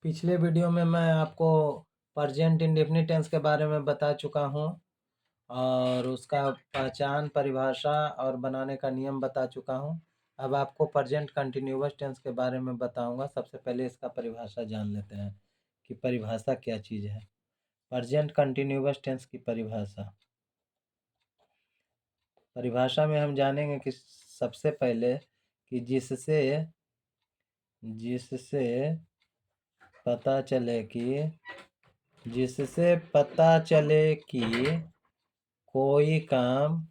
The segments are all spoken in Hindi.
पिछले वीडियो में मैं आपको प्रेजेंट इंडेफिनिट टेंस के बारे में बता चुका हूँ और उसका पहचान, परिभाषा और बनाने का नियम बता चुका हूँ। अब आपको प्रेजेंट कंटिन्यूअस टेंस के बारे में बताऊंगा। सबसे पहले इसका परिभाषा जान लेते हैं कि परिभाषा क्या चीज़ है। प्रेजेंट कंटिन्यूअस टेंस की परिभाषा में हम जानेंगे कि सबसे पहले कि जिससे पता चले कि कोई काम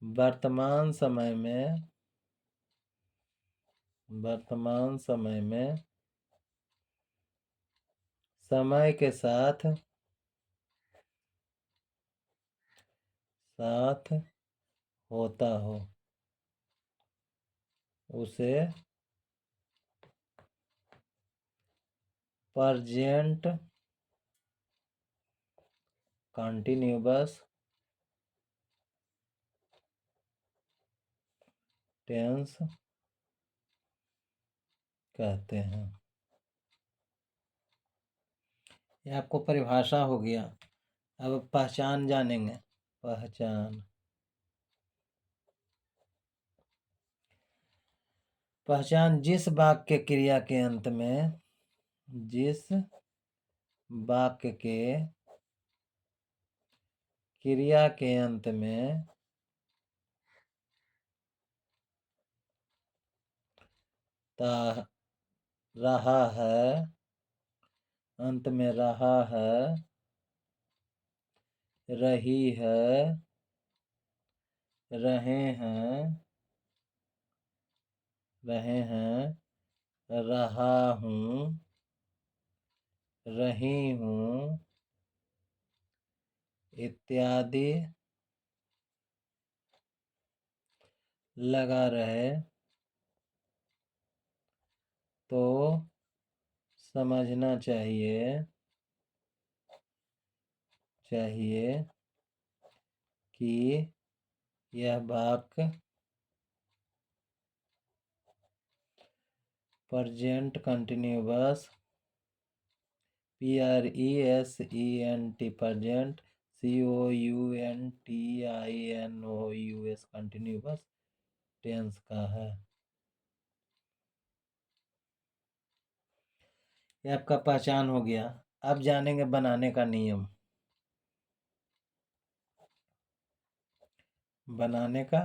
वर्तमान समय में समय के साथ होता हो, उसे प्रेजेंट कंटिन्यूअस टेंस कहते हैं। ये आपको परिभाषा हो गया। अब पहचान जानेंगे। पहचान जिस वाक्य क्रिया के अंत में रहा है, अंत में रहा है, रही है, रहे हैं, रहा हूँ, रही हूँ इत्यादि लगा रहे तो समझना चाहिए कि यह वाक्य present continuous present COUNTINOUS continuous tense का है। ये आपका पहचान हो गया। अब जानेंगे बनाने का नियम। बनाने का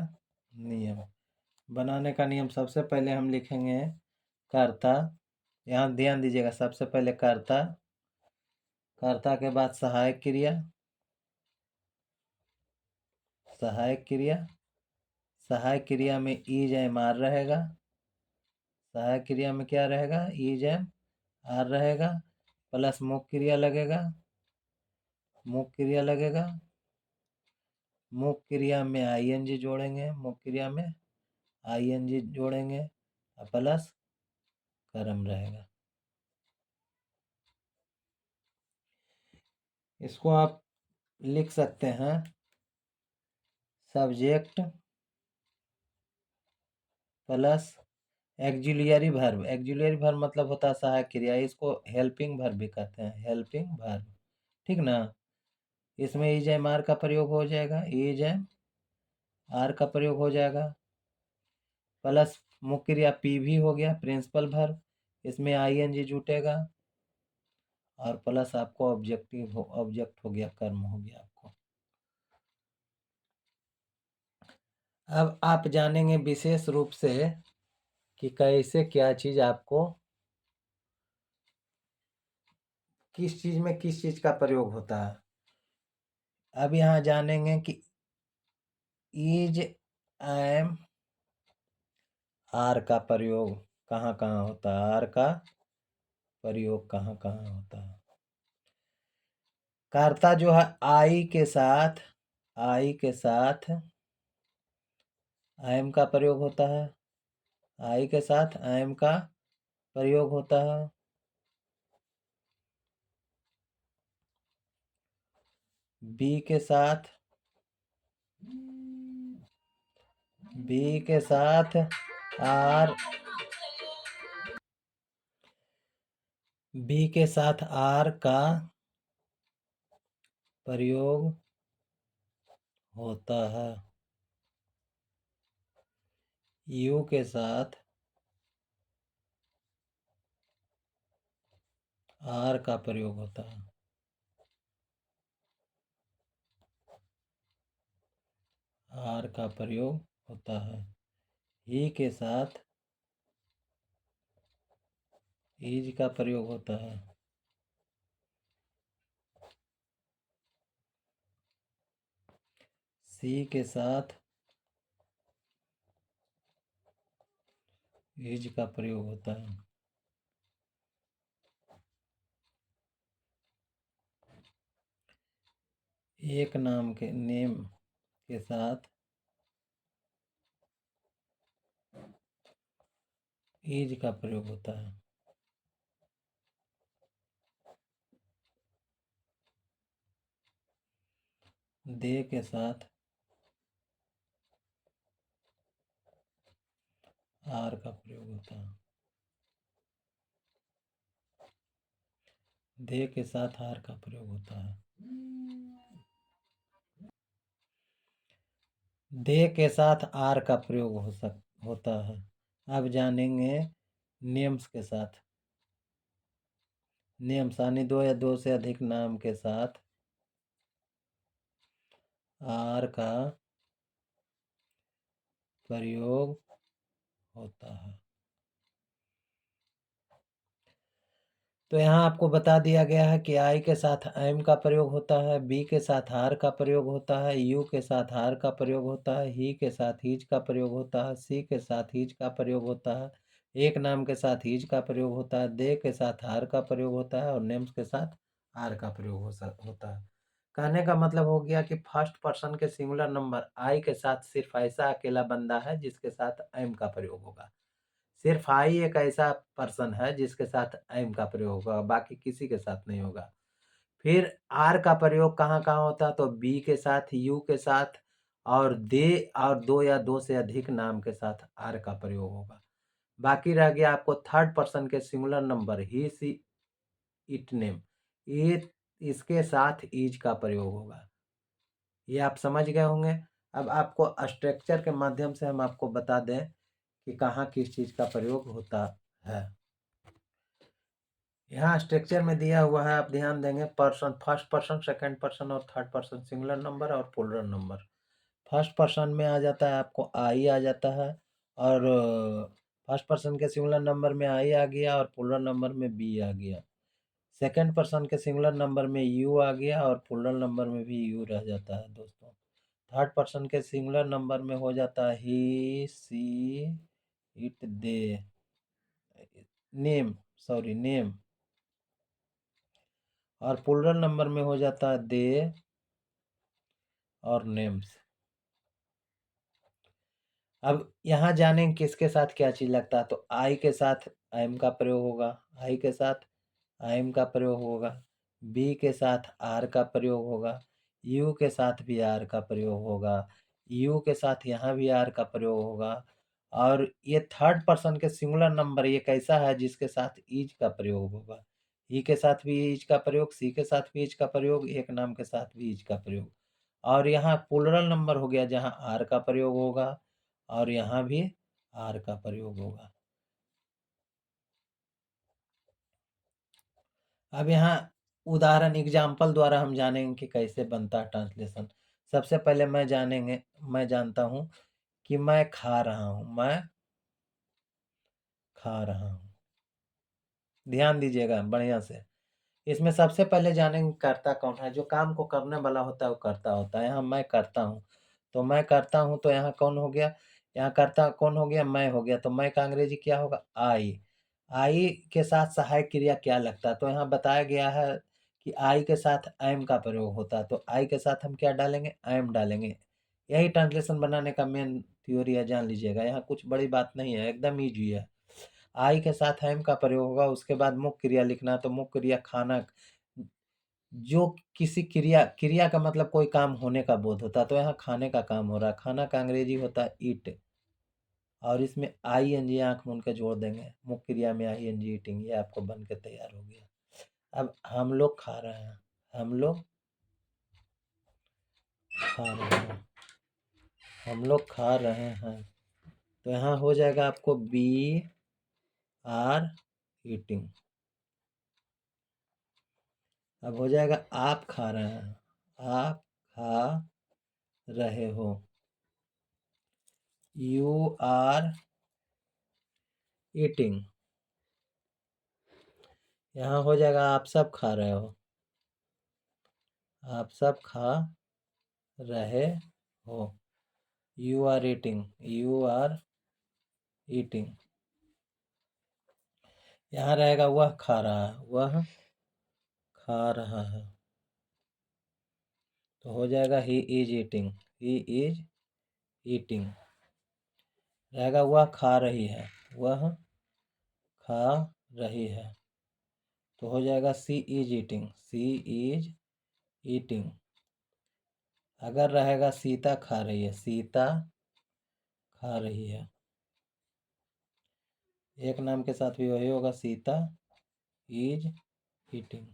नियम सबसे पहले हम लिखेंगे कर्ता। यहाँ ध्यान दीजिएगा, सबसे पहले कर्ता के बाद सहायक क्रिया। सहायक क्रिया में ईज एम आर रहेगा। सहायक क्रिया में क्या रहेगा? ईज एम आर रहेगा, प्लस मुख्य क्रिया लगेगा। मुख्य क्रिया में आईएनजी जोड़ेंगे, प्लस कर्म रहेगा। इसको आप लिख सकते हैं सब्जेक्ट प्लस एक्जुलियरी वर्ब। एक्जुलियरी वर्ब मतलब होता है सहायक क्रिया। इसको हेल्पिंग वर्ब भी कहते हैं, हेल्पिंग वर्ब, ठीक ना। इसमें ईज एम आर का प्रयोग हो जाएगा, ईज एम आर का प्रयोग हो जाएगा, प्लस मुख्य क्रिया पी भी हो गया, प्रिंसिपल वर्ब। इसमें आईएनजी जुटेगा और प्लस आपको ऑब्जेक्ट हो गया, कर्म हो गया आपको। अब आप जानेंगे विशेष रूप से कि कैसे क्या चीज आपको किस चीज का प्रयोग होता है। अब यहाँ जानेंगे कि ईज एम आर का प्रयोग कहाँ कहाँ होता है, आर का प्रयोग कहाँ कहाँ होता है। कर्ता जो है आई के साथ एम का प्रयोग होता है, आई के साथ एम का प्रयोग होता है। बी के साथ आर बी के साथ आर का प्रयोग होता है। यू के साथ आर का प्रयोग होता है। आर का प्रयोग होता है। ही के साथ इज का प्रयोग होता है। सी के साथ इज का प्रयोग होता है। एक नाम के नेम के साथ इज का प्रयोग होता है। दे के साथ आर का प्रयोग होता है। दे के साथ आर का प्रयोग होता है। दे के साथ आर का प्रयोग होता है। अब जानेंगे नेम्स के साथ। नेम्स यानी दो या दो से अधिक नाम के साथ आर का प्रयोग होता है। तो यहाँ आपको बता दिया गया है कि आई के साथ एम का प्रयोग होता है, बी के साथ आर का प्रयोग होता है, यू के साथ आर का प्रयोग होता है, ही के साथ हीज का प्रयोग होता है, सी के साथ हीज का प्रयोग होता है, एक नाम के साथ हीज का प्रयोग होता है, दे के साथ आर का प्रयोग होता है और नेम्स के साथ आर का प्रयोग होता है। कहने का मतलब हो गया कि फर्स्ट पर्सन के सिंगुलर नंबर आई के साथ सिर्फ ऐसा अकेला बंदा है जिसके साथ एम का प्रयोग होगा। सिर्फ आई एक ऐसा पर्सन है जिसके साथ एम का प्रयोग होगा, बाकी किसी के साथ नहीं होगा। फिर आर का प्रयोग कहाँ कहाँ होता है, तो बी के साथ, यू के साथ और दे और दो या दो से अधिक नाम के साथ आर का प्रयोग होगा। बाकी रह गया आपको थर्ड पर्सन के singular number he, she, it, name, ये इसके साथ इज का प्रयोग होगा। ये आप समझ गए होंगे। अब आपको स्ट्रक्चर के माध्यम से हम आपको बता दें कि कहाँ किस चीज का प्रयोग होता है। यहाँ स्ट्रक्चर में दिया हुआ है, आप ध्यान देंगे, person, first person, second person और थर्ड पर्सन, सिंगुलर नंबर और प्लूरल नंबर। फर्स्ट पर्सन में आ जाता है आपको आई आ जाता है, और फर्स्ट पर्सन के सिंगुलर नंबर में आई आ गया और प्लूरल नंबर में बी आ गया। सेकंड पर्सन के सिंगुलर नंबर में यू आ गया और प्लूरल नंबर में भी यू रह जाता है दोस्तों। थर्ड पर्सन के सिंगुलर नंबर में हो जाता है he, she, it, they, name, sorry name, और प्लूरल नंबर में हो जाता है दे और नेम्स। अब यहाँ जानेंगे किसके साथ क्या चीज लगता है, तो आई के साथ एम का प्रयोग होगा, आई के साथ एम का प्रयोग होगा, बी के साथ आर का प्रयोग होगा, यू के साथ भी आर का प्रयोग होगा, यू के साथ यहाँ भी आर का प्रयोग होगा, और ये थर्ड पर्सन के सिंगुलर नंबर ये कैसा है जिसके साथ इज का प्रयोग होगा। ई के साथ भी इज का प्रयोग, सी के साथ भी इज का प्रयोग, एक नाम के साथ भी इज का प्रयोग, और यहाँ प्लूरल नंबर हो गया जहाँ आर का प्रयोग होगा और यहाँ भी आर का प्रयोग होगा। अब यहाँ उदाहरण एग्जाम्पल द्वारा हम जानेंगे कि कैसे बनता है ट्रांसलेशन। सबसे पहले मैं जानता हूँ कि मैं खा रहा हूँ, मैं खा रहा हूँ। ध्यान दीजिएगा बढ़िया से। इसमें सबसे पहले जानेंगे करता कौन है, जो काम को करने वाला होता है वो करता होता है। यहाँ मैं करता हूँ, तो मैं करता हूँ, तो यहाँ कौन हो गया, यहाँ करता कौन हो गया, मैं हो गया, तो मैं का अंग्रेजी क्या होगा, आई। आई के साथ सहायक क्रिया क्या लगता है, तो यहाँ बताया गया है कि आई के साथ एम का प्रयोग होता है, तो आई के साथ हम क्या डालेंगे, एम डालेंगे। यही ट्रांसलेशन बनाने का मेन थ्योरी है, जान लीजिएगा। यहाँ कुछ बड़ी बात नहीं है, एकदम ईजी है। आई के साथ एम का प्रयोग होगा, उसके बाद मुख्य क्रिया लिखना, तो मुख्य क्रिया खाना, जो किसी क्रिया, क्रिया का मतलब कोई काम होने का बोध होता है, तो यहाँ खाने का काम हो रहा है, खाना का अंग्रेजी होता है ईट, और इसमें आईएनजी आँख मूंद के जोड़ देंगे, मुख्य क्रिया में आईएनजी ईटिंग, ये आपको बन के तैयार हो गया। अब हम लोग खा रहे हैं, हम लोग खा रहे हैं, हम लोग खा रहे हैं, तो यहाँ हो जाएगा आपको बी आर ईटिंग। अब हो जाएगा आप खा रहे हैं, आप खा रहे हो, यू आर ईटिंग। यहाँ हो जाएगा आप सब खा रहे हो, आप सब खा रहे हो, you are eating, you are eating. यहाँ रहेगा वह खा रहा है, वह खा रहा है, तो हो जाएगा he is eating, he is eating. रहेगा वह खा रही है, वह खा रही है, तो हो जाएगा she is eating, she is eating. अगर रहेगा सीता खा रही है, सीता खा रही है, एक नाम के साथ भी वही होगा, सीता इज ईटिंग।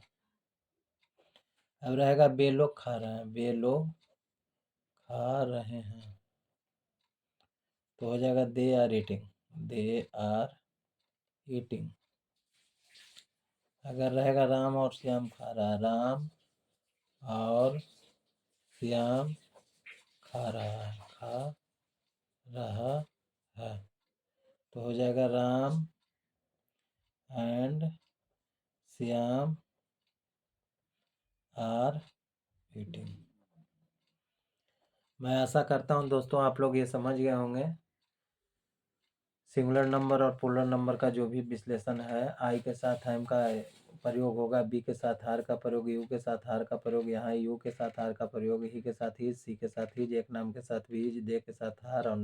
अब रहेगा बे लोग खा रहे हैं, बे लोग खा रहे हैं, तो हो जाएगा they are eating, they are eating. अगर रहेगा राम और श्याम खा रहा है, राम और श्याम खा रहा है, खा रहा है, तो हो जाएगा Ram and Shyam are eating. मैं आशा करता हूँ दोस्तों आप लोग ये समझ गए होंगे। सिंगुलर नंबर और पोलर नंबर का जो भी विश्लेषण है, आई के साथ हैम का प्रयोग होगा, बी के साथ हार का प्रयोग, यू के साथ हार का प्रयोग, यहाँ यू के साथ हार का प्रयोग, ही के साथ ही, सी के साथ ही, एक नाम के साथ भी, दे के साथ हार, और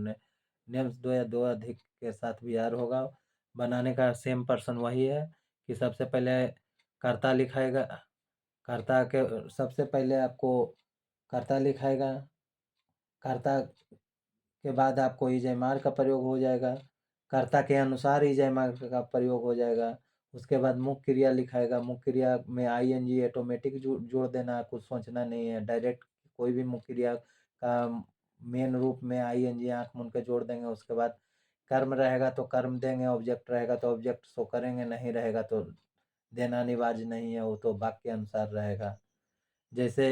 नेम्स दो या दो अधिक के साथ भी हार होगा। बनाने का सेम पर्सन वही है कि सबसे पहले कर्ता लिखाएगा, कर्ता के सबसे पहले आपको कर्ता लिखाएगा, कर्ता के बाद आपको इजयमार का प्रयोग हो जाएगा, कर्ता के अनुसार इजयमार का प्रयोग हो जाएगा। उसके बाद मुख्य क्रिया लिखाएगा, मुख्य क्रिया में आईएनजी ऑटोमेटिक जोड़ देना, कुछ सोचना नहीं है, डायरेक्ट कोई भी मुख्य क्रिया का मेन रूप में आईएनजी आँख मूंद के जोड़ देंगे। उसके बाद कर्म रहेगा तो कर्म देंगे, ऑब्जेक्ट रहेगा तो ऑब्जेक्ट शो करेंगे, नहीं रहेगा तो देना अनिवार्य नहीं है, वो तो वाक्य के अनुसार रहेगा। जैसे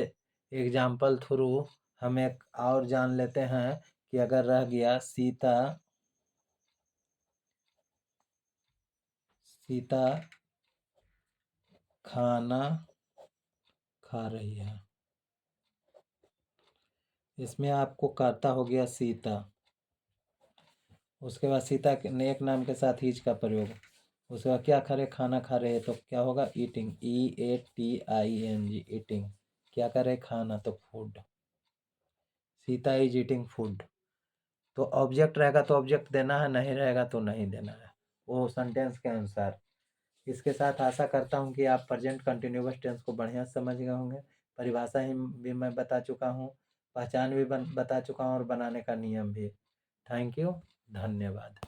एग्जाम्पल थ्रू हम एक और जान लेते हैं कि अगर रह गया सीता, सीता खाना खा रही है, इसमें आपको कर्ता हो गया सीता, उसके बाद सीता ने एक नाम के साथ ईज का प्रयोग, उसके बाद क्या खा रहे, खाना खा रहे हैं, तो क्या होगा ईटिंग, EATING ईटिंग। क्या कर रहे, खाना, तो food, Sita is eating food. तो ऑब्जेक्ट रहेगा तो ऑब्जेक्ट देना है, नहीं रहेगा तो नहीं देना है, वो सेंटेंस के अनुसार। इसके साथ आशा करता हूँ कि आप प्रेजेंट कंटिन्यूअस टेंस को बढ़िया समझ गए होंगे। परिभाषा ही भी मैं बता चुका हूँ, पहचान भी बता चुका हूँ, और बनाने का नियम भी। थैंक यू, धन्यवाद।